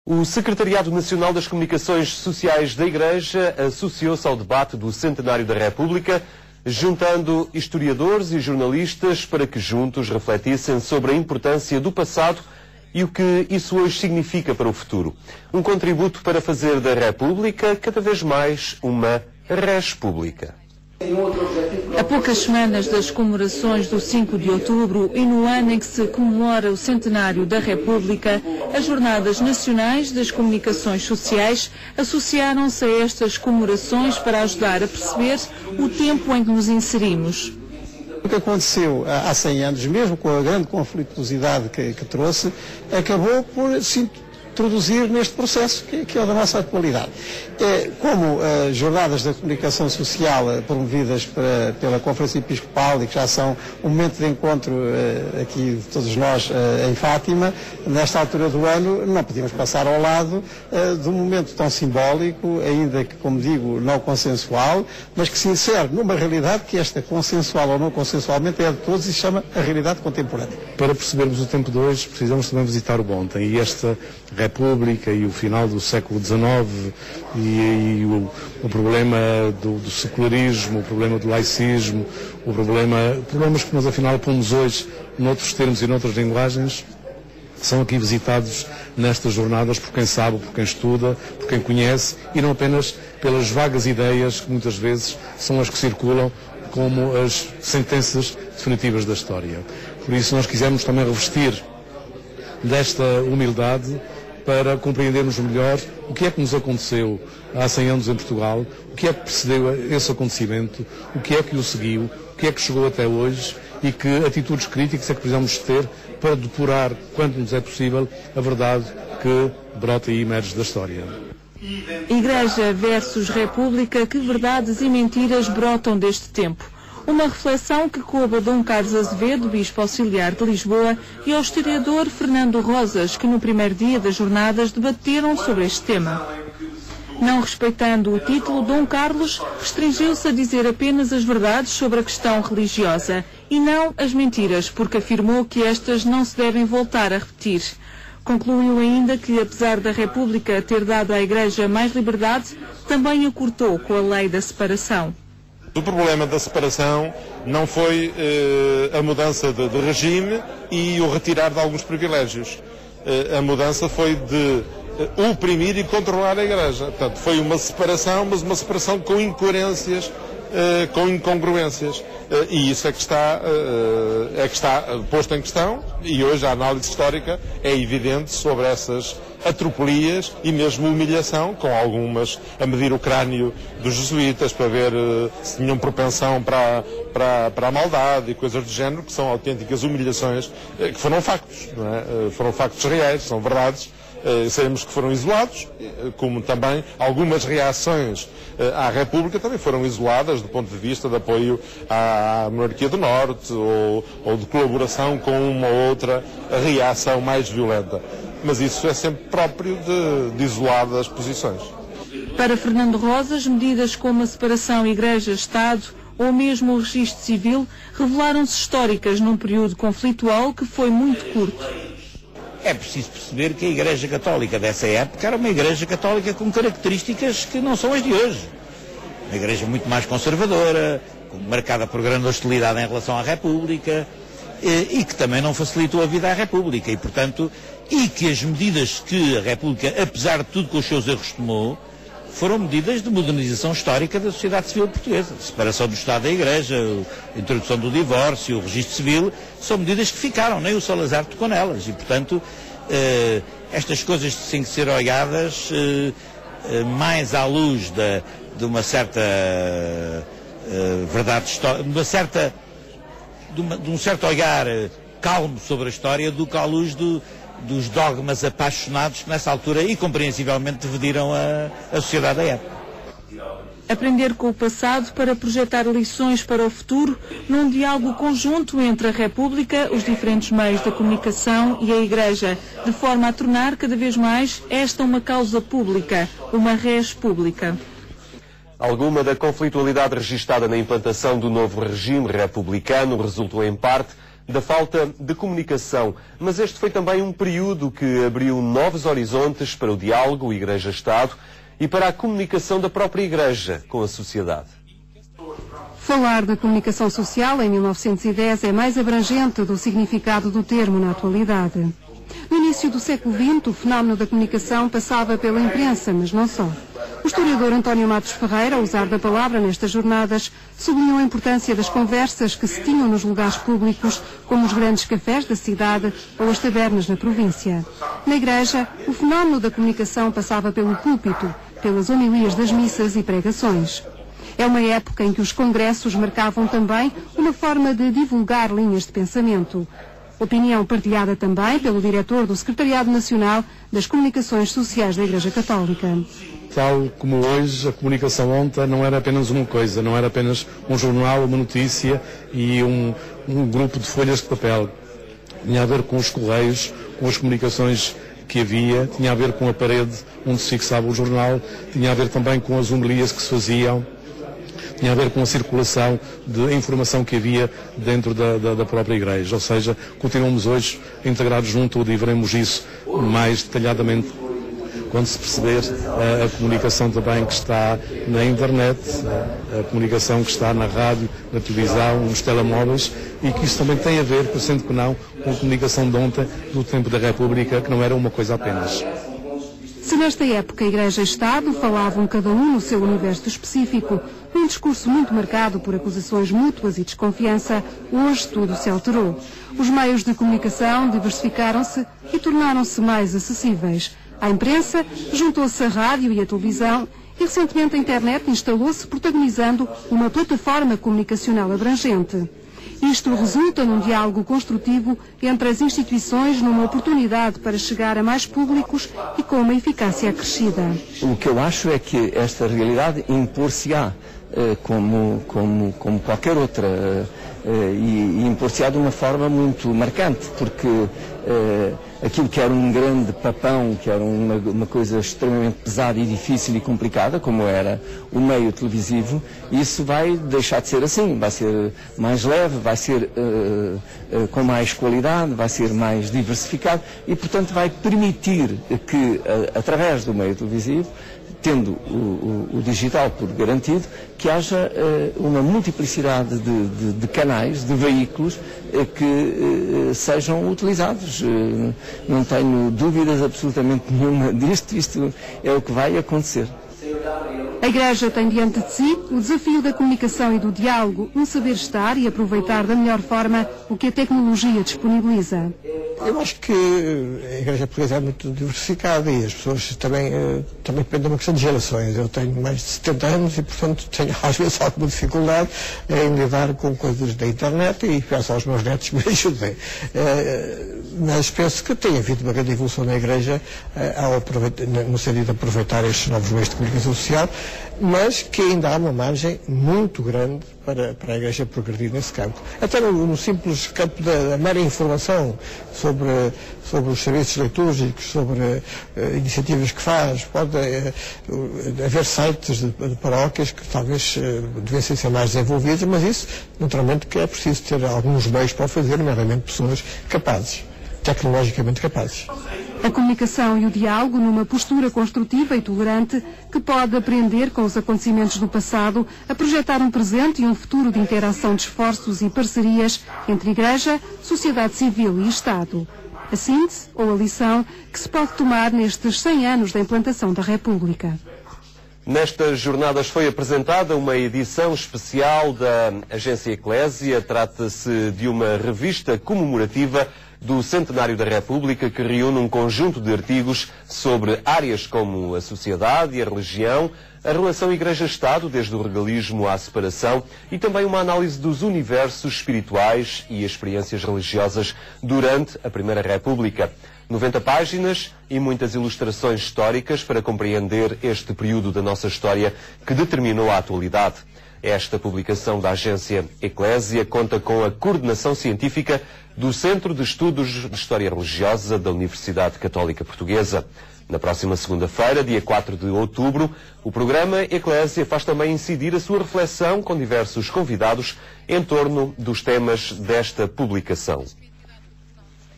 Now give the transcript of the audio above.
O Secretariado Nacional das Comunicações Sociais da Igreja associou-se ao debate do Centenário da República, juntando historiadores e jornalistas para que juntos refletissem sobre a importância do passado e o que isso hoje significa para o futuro. Um contributo para fazer da República cada vez mais uma res pública. A poucas semanas das comemorações do 5 de outubro e no ano em que se comemora o centenário da República, as Jornadas Nacionais das Comunicações Sociais associaram-se a estas comemorações para ajudar a perceber o tempo em que nos inserimos. O que aconteceu há 100 anos, mesmo com a grande conflituosidade que trouxe, acabou por se introduzir neste processo que é o da nossa atualidade. Como as jornadas da comunicação social promovidas pela Conferência Episcopal e que já são um momento de encontro aqui de todos nós em Fátima, nesta altura do ano não podíamos passar ao lado de um momento tão simbólico, ainda que, como digo, não consensual, mas que se insere numa realidade que esta, consensual ou não consensualmente, é de todos e se chama a realidade contemporânea. Para percebermos o tempo de hoje, precisamos também visitar o ontem, e esta República e o final do século XIX e o problema do secularismo, o problema do laicismo, problemas que nós afinal pomos hoje noutros termos e noutras linguagens, são aqui visitados nestas jornadas por quem sabe, por quem estuda, por quem conhece e não apenas pelas vagas ideias que muitas vezes são as que circulam como as sentenças definitivas da história. Por isso nós quisemos também revestir desta humildade para compreendermos melhor o que é que nos aconteceu há 100 anos em Portugal, o que é que precedeu esse acontecimento, o que é que o seguiu, o que é que chegou até hoje e que atitudes críticas é que precisamos ter para depurar, quanto nos é possível, a verdade que brota e emerge da história. Igreja versus República, que verdades e mentiras brotam deste tempo? Uma reflexão que coube a Dom Carlos Azevedo, Bispo Auxiliar de Lisboa, e ao historiador Fernando Rosas, que no primeiro dia das jornadas debateram sobre este tema. Não respeitando o título, Dom Carlos restringiu-se a dizer apenas as verdades sobre a questão religiosa e não as mentiras, porque afirmou que estas não se devem voltar a repetir. Concluiu ainda que, apesar da República ter dado à Igreja mais liberdade, também a cortou com a lei da separação. O problema da separação não foi a mudança de regime e o retirar de alguns privilégios. A mudança foi de oprimir e controlar a Igreja. Portanto, foi uma separação, mas uma separação com incoerências, com incongruências. E isso é que está posto em questão, e hoje a análise histórica é evidente sobre essas atropelias e mesmo humilhação, com algumas a medir o crânio dos jesuítas para ver se tinham propensão para a maldade e coisas do género, que são autênticas humilhações, que foram factos, não é? Foram factos reais, são verdades. Sabemos que foram isolados, como também algumas reações à República também foram isoladas do ponto de vista de apoio à monarquia do Norte ou de colaboração com uma ou outra reação mais violenta. Mas isso é sempre próprio de isoladas posições. Para Fernando Rosas, medidas como a separação Igreja-Estado ou mesmo o registro civil revelaram-se históricas num período conflitual que foi muito curto. É preciso perceber que a Igreja Católica dessa época era uma Igreja Católica com características que não são as de hoje. Uma Igreja muito mais conservadora, marcada por grande hostilidade em relação à República e que também não facilitou a vida à República. E, portanto, que as medidas que a República, apesar de tudo com os seus erros, tomou, foram medidas de modernização histórica da sociedade civil portuguesa. A separação do Estado da Igreja, a introdução do divórcio, o registro civil, são medidas que ficaram, nem o Salazar tocou nelas. E, portanto, estas coisas têm que ser olhadas mais à luz de uma certa verdade histórica, de um certo olhar calmo sobre a história, do que à luz dos dogmas apaixonados que nessa altura e compreensivelmente dividiram a sociedade da época. Aprender com o passado para projetar lições para o futuro num diálogo conjunto entre a República, os diferentes meios da comunicação e a Igreja, de forma a tornar cada vez mais esta uma causa pública, uma res pública. Alguma da conflitualidade registada na implantação do novo regime republicano resultou em parte da falta de comunicação, mas este foi também um período que abriu novos horizontes para o diálogo Igreja-Estado e para a comunicação da própria Igreja com a sociedade. Falar de comunicação social em 1910 é mais abrangente do significado do termo na atualidade. No início do século XX, o fenómeno da comunicação passava pela imprensa, mas não só. O historiador António Matos Ferreira, ao usar da palavra nestas jornadas, sublinhou a importância das conversas que se tinham nos lugares públicos, como os grandes cafés da cidade ou as tabernas na província. Na Igreja, o fenómeno da comunicação passava pelo púlpito, pelas homilias das missas e pregações. É uma época em que os congressos marcavam também uma forma de divulgar linhas de pensamento. Opinião partilhada também pelo diretor do Secretariado Nacional das Comunicações Sociais da Igreja Católica. Tal como hoje, a comunicação ontem não era apenas uma coisa, não era apenas um jornal, uma notícia e um grupo de folhas de papel. Tinha a ver com os correios, com as comunicações que havia, tinha a ver com a parede onde se fixava o jornal, tinha a ver também com as homilias que se faziam, tinha a ver com a circulação de informação que havia dentro da própria Igreja. Ou seja, continuamos hoje integrados junto, ou veremos isso mais detalhadamente quando se perceber a comunicação também que está na internet, a comunicação que está na rádio, na televisão, nos telemóveis, e que isso também tem a ver, parecendo que não, com a comunicação de ontem, do tempo da República, que não era uma coisa apenas. Se nesta época a Igreja e Estado falavam cada um no seu universo específico, num discurso muito marcado por acusações mútuas e desconfiança, hoje tudo se alterou. Os meios de comunicação diversificaram-se e tornaram-se mais acessíveis. À imprensa juntou-se a rádio e a televisão e recentemente a internet instalou-se, protagonizando uma plataforma comunicacional abrangente. Isto resulta num diálogo construtivo entre as instituições, numa oportunidade para chegar a mais públicos e com uma eficácia acrescida. O que eu acho é que esta realidade impor-se-á como qualquer outra e impor-se-á de uma forma muito marcante, porque aquilo que era um grande papão, que era uma coisa extremamente pesada e difícil e complicada, como era o meio televisivo, isso vai deixar de ser assim, vai ser mais leve, vai ser com mais qualidade, vai ser mais diversificado e, portanto, vai permitir que, através do meio televisivo, tendo o digital por garantido, que haja uma multiplicidade de canais, de veículos que sejam utilizados. Não tenho dúvidas absolutamente nenhuma disto, isto é o que vai acontecer. A Igreja tem diante de si o desafio da comunicação e do diálogo, um saber estar e aproveitar da melhor forma o que a tecnologia disponibiliza. Eu acho que a Igreja Portuguesa é muito diversificada e as pessoas também dependem de uma questão de gerações. Eu tenho mais de 70 anos e, portanto, tenho às vezes alguma dificuldade em lidar com coisas da internet e peço aos meus netos que me ajudem. Mas penso que tem havido uma grande evolução na Igreja no sentido de aproveitar estes novos meios de comunicação social, mas que ainda há uma margem muito grande para a Igreja progredir nesse campo. Até no simples campo da mera informação sobre os serviços litúrgicos, sobre iniciativas que faz, pode haver sites de paróquias que talvez devessem ser mais desenvolvidos, mas isso, naturalmente, que é preciso ter alguns meios para o fazer, nomeadamente pessoas capazes, tecnologicamente capazes. A comunicação e o diálogo numa postura construtiva e tolerante que pode aprender com os acontecimentos do passado a projetar um presente e um futuro de interação de esforços e parcerias entre Igreja, sociedade civil e Estado. A síntese ou a lição que se pode tomar nestes 100 anos da implantação da República. Nestas jornadas foi apresentada uma edição especial da Agência Eclésia. Trata-se de uma revista comemorativa do Centenário da República que reúne um conjunto de artigos sobre áreas como a sociedade e a religião, a relação Igreja-Estado, desde o regalismo à separação, e também uma análise dos universos espirituais e experiências religiosas durante a Primeira República. 90 páginas e muitas ilustrações históricas para compreender este período da nossa história que determinou a atualidade. Esta publicação da Agência Eclésia conta com a coordenação científica do Centro de Estudos de História Religiosa da Universidade Católica Portuguesa. Na próxima segunda-feira, dia 4 de outubro, o programa Eclésia faz também incidir a sua reflexão com diversos convidados em torno dos temas desta publicação.